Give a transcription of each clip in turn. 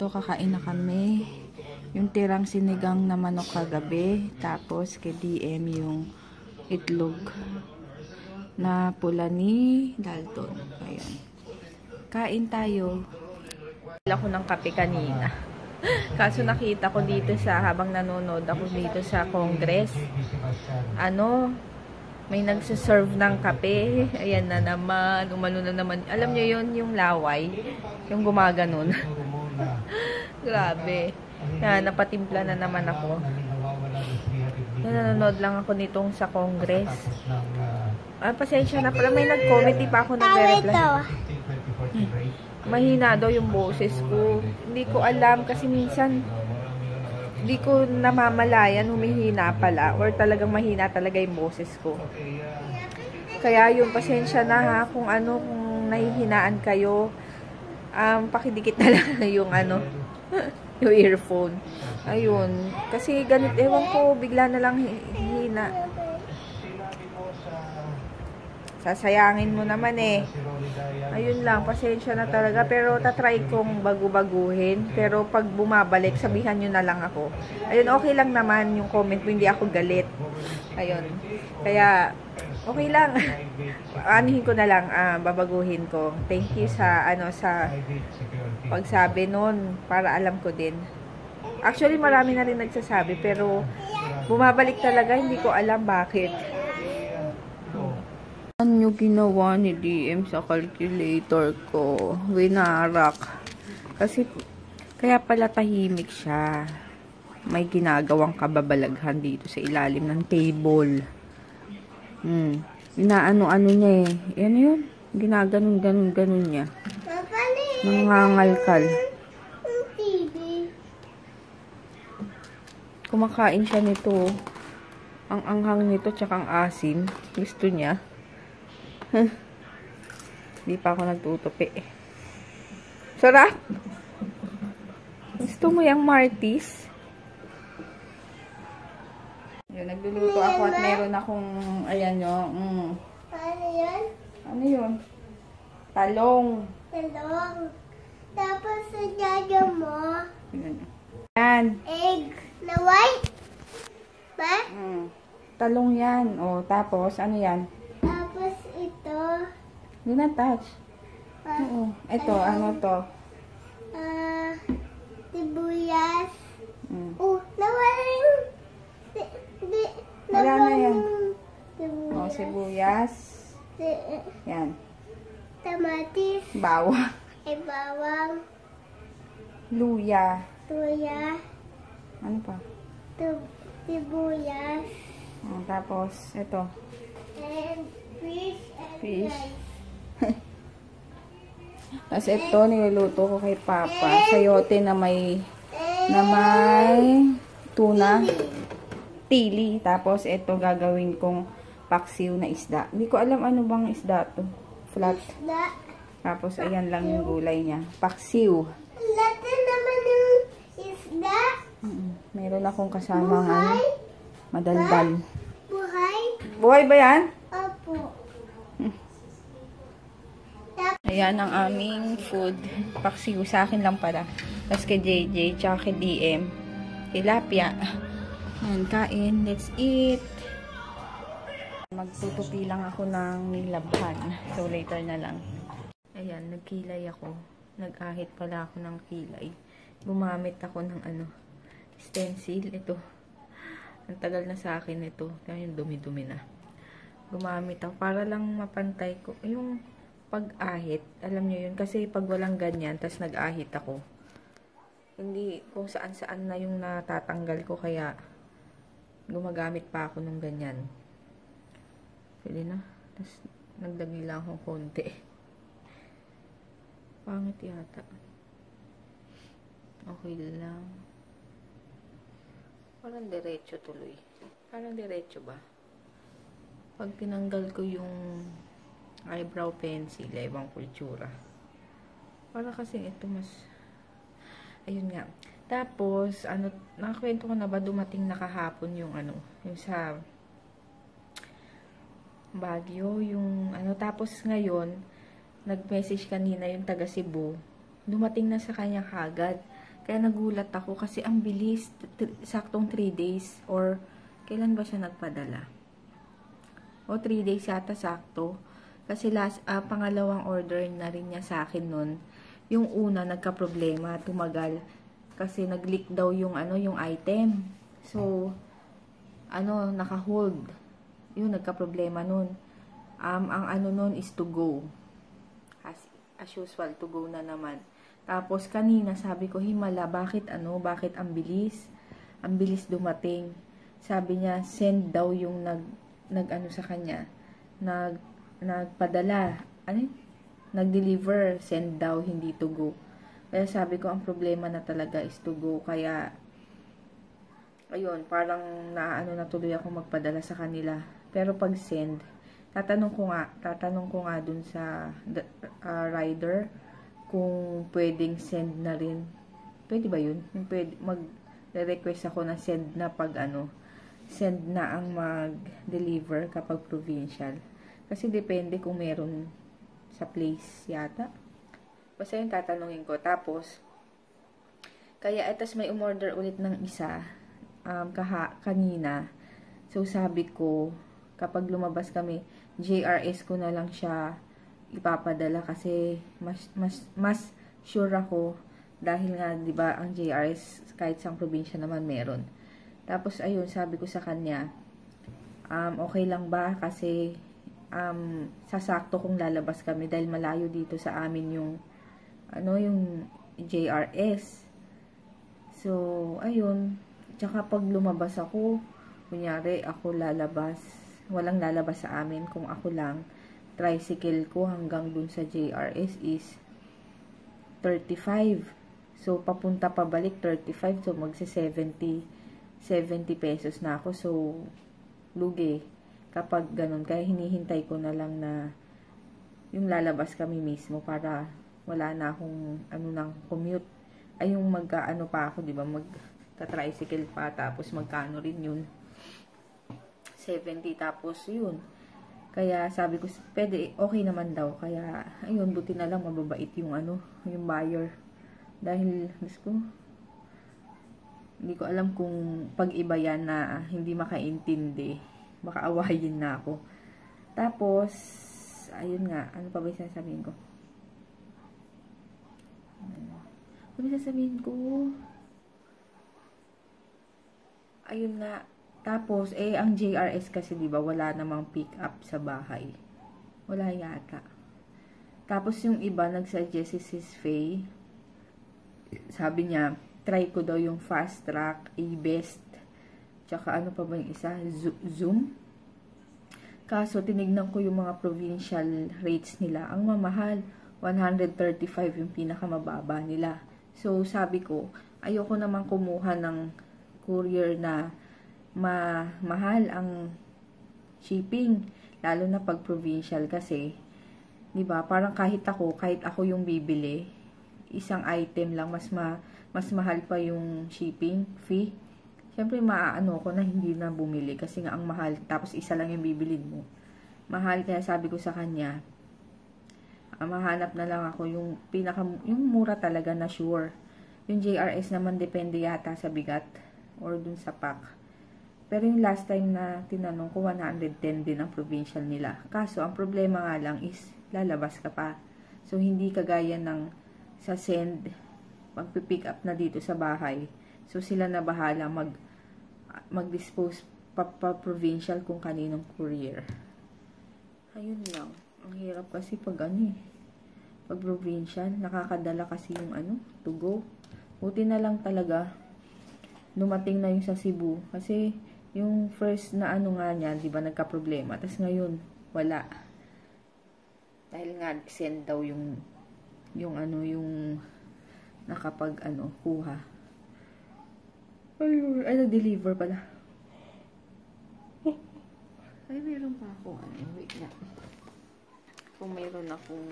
kakain na kami. Yung tirang sinigang na manok kagabi. Tapos kay DM yung itlog na pula ni Dalton. Ayan. Kain tayo. Wala ko ng kape kanina. Kaso nakita ko dito habang nanonood ako dito sa Congress. May nagsiserve ng kape. Ayan na naman. Umano na naman. Alam nyo yun, yung laway. Yung gumaganon. Grabe. Yan, napatimpla na naman ako. Nanonood lang ako nitong sa Congress. Pasensya na pala. May nag-comment. Di pa ako nag-reply. Mahina daw yung boses ko. Hindi ko alam kasi minsan hindi ko namamalayan humihina pala or talagang mahina talaga yung boses ko. Kaya yung pasensya na ha kung nahihinaan kayo, pakidikit na lang yung yung earphone. Ayun, kasi ganit, ewan ko, bigla na lang hihina. Sasayangin mo naman eh. Ayun lang, pasensya na talaga. Pero tatry kong bagu-baguhin. Pero pag bumabalik, sabihan nyo na lang ako. Ayun, okay lang naman yung comment mo. Hindi ako galit. Ayun. Kaya, okay lang. Anihin ko na lang, babaguhin ko. Thank you sa, sa pagsabi nun. Para alam ko din. Actually, marami na rin nagsasabi. Pero, bumabalik talaga. Hindi ko alam bakit. Ano ginawa ni DM sa calculator ko? Winarak. Kasi, kaya pala tahimik siya. May ginagawang kababalaghan dito sa ilalim ng table. Inaano-ano niya eh. Yan yun. Ginaganon-ganon-ganon niya. Nangangalkal. Kumakain siya nito. Ang anghang nito tsaka ang asim. Gusto niya. Hindi pa ako nagtutupi. Sarap! Gusto mo yung Martis? Yun, nagluluto ako at meron akong, ayan yun. Ano yun? Ano yun? Talong. Talong. Tapos sa dada mo. Yan. Egg na white. Ba? Talong yan. O, tapos, ano yan? Tapos ito. Hindi na touch. Oo. Ito, ano to? Sibuyas. Nawala yung... Wala na yan. O, sibuyas. Yan. Kamatis. Bawang. Ay, bawang. Luya. Luya. Ano pa? Sibuyas. O, tapos, ito. And fish and Fish. rice. Tapos ito, niluluto ko kay Papa. Sayote na may tuna. Tili. Tapos ito, gagawin kong paksiw na isda. Hindi ko alam ano bang isda to. Flat. Isda. Tapos ayan lang yung gulay niya. Paksiw. Lata naman yung isda. Meron akong kasamang madaldal. Buhay. Buhay ba yan? Opo. Ayan ang aming food. Paksiw sa akin lang pala. Tapos kay JJ, tsaka kay DM. Tilapia. Ayan, kain. Let's eat. Magtutupi lang ako ng nilabhan. So, later na lang. Ayan, nagkilay ako. Nag-ahit pala ako ng kilay. Gumamit ako ng stencil. Ito. Ang tagal na sa akin ito. Kaya yung dumi-dumi na. Gumamit ako para lang mapantay ko. Yung pag-ahit, alam nyo yun. Kasi pag walang ganyan, tas nag-ahit ako. Hindi kung saan-saan na yung natatanggal ko. Kaya gumagamit pa ako ng ganyan. Pwede na. Tas nagdagli lang akong konti. Pangit yata. Okay lang. Parang diretso tuloy. Parang diretso ba? Pag tinanggal ko yung eyebrow pencil, ibang kultura. Para kasi ito mas... Ayun nga. Tapos, nakakwento ko na ba dumating na kahapon yung yung sa Baguio, yung tapos ngayon, nag-message kanina yung taga Cebu, dumating na sa kanya kagad. Kaya nagulat ako kasi ang bilis, saktong 3 days or kailan ba siya nagpadala? O 3 days yata sakto. Kasi pangalawang order na rin niya sa akin nun. Yung una nagka-problema, tumagal kasi nag-leak daw yung yung item. So naka-hold. Yun nagka-problema nun. Ang nun is to go. As usual, to go na naman. Tapos kanina sabi ko, himala, bakit ang bilis? Ang bilis dumating. Sabi niya, send daw yung sa kanya. Nagpadala. Nag-deliver, send daw, hindi to go. Kaya sabi ko, ang problema na talaga is to go. Kaya, ayun, parang na tuloy ako magpadala sa kanila. Pero pag send, tatanong ko nga dun sa rider, kung pwedeng send na rin. Pwede ba yun? Mag-request ako na send na pag send na ang mag-deliver kapag provincial. Kasi depende kung meron sa place yata. Basta yung tatanungin ko. Tapos, kaya etos may umorder ulit ng isa kanina. So, sabi ko, kapag lumabas kami, JRS ko na lang siya ipapadala kasi mas sure ako dahil nga 'di ba ang JRS kahit sa probinsya naman meron. Tapos ayun, sabi ko sa kanya, okay lang ba kasi sasakto kung lalabas kami dahil malayo dito sa amin yung yung JRS. So ayun, tsaka pag lumabas ako, kunyari ako lalabas, walang lalabas sa amin kung ako lang, tricycle ko hanggang dun sa JRS is 35. So, papunta pabalik 35. So, magsi 70 pesos na ako. So, lugi. Kapag ganun. Kaya hinihintay ko na lang na yung lalabas kami mismo para wala na akong ng commute. Ay, yung pa ako, di ba? Magka-tricycle pa. Tapos, magkano rin yun? 70. Tapos, yun. Kaya sabi ko, pwede, okay naman daw. Kaya, ayun, buti na lang mababait yung yung buyer. Dahil, hindi ko alam kung pag-iba yan na hindi makaintindi. Baka awayin na ako. Tapos, ayun nga, ano pa ba yung sasabihin ko? Ano ba yung sasabihin ko? Ayun nga, tapos, ang JRS kasi, di ba, wala namang pick up sa bahay. Wala yata. Tapos, yung iba, nagsuggest si Sis Faye. Sabi niya, try ko daw yung fast track, A-best. Tsaka, ano pa ba yung isa? Zoom. Kaso, tinignan ko yung mga provincial rates nila. Ang mamahal, 135 yung pinakamababa nila. So, sabi ko, ayoko naman kumuha ng courier na mahal ang shipping, lalo na pag provincial kasi, 'di ba? Parang kahit ako yung bibili, isang item lang mas mahal pa yung shipping fee. Syempre maaano ko na hindi na bumili kasi nga ang mahal, tapos isa lang yung bibilin mo. Mahal, kaya sabi ko sa kanya, mahanap na lang ako yung yung mura talaga na sure. Yung JRS naman depende yata sa bigat or dun sa pack. Pero yung last time na tinanong ko, 110 din ang provincial nila. Kaso, ang problema nga lang is, lalabas ka pa. So, hindi kagaya ng sa send, magpipick up na dito sa bahay. So, sila na bahala mag-dispose pa provincial kung kaninong courier. Ayun lang. Ang hirap kasi pag pag provincial, nakakadala kasi yung to go. Buti na lang talaga, dumating na yung sa Cebu. Kasi, yung first na nga niya, di ba, nagka-problema. Tapos ngayon, wala. Dahil nga, send daw yung kuha. Ay, nag-deliver pala. Ay, meron pa ako. Wait na. Kung meron akong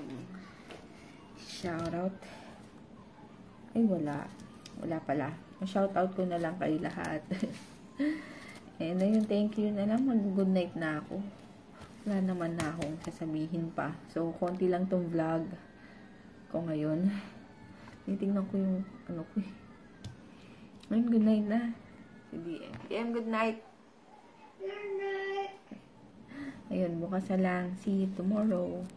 shoutout. Ay, wala. Wala pala. Shoutout ko na lang kayo lahat. And ayun, thank you na lang. Mag-good night na ako. Wala naman na akong sasabihin pa. So, konti lang tong vlog ko ngayon. Titingnan ko yung Ayun, good night na. Si DM. DM, good night. Good night. Ayun, bukas na lang. See you tomorrow.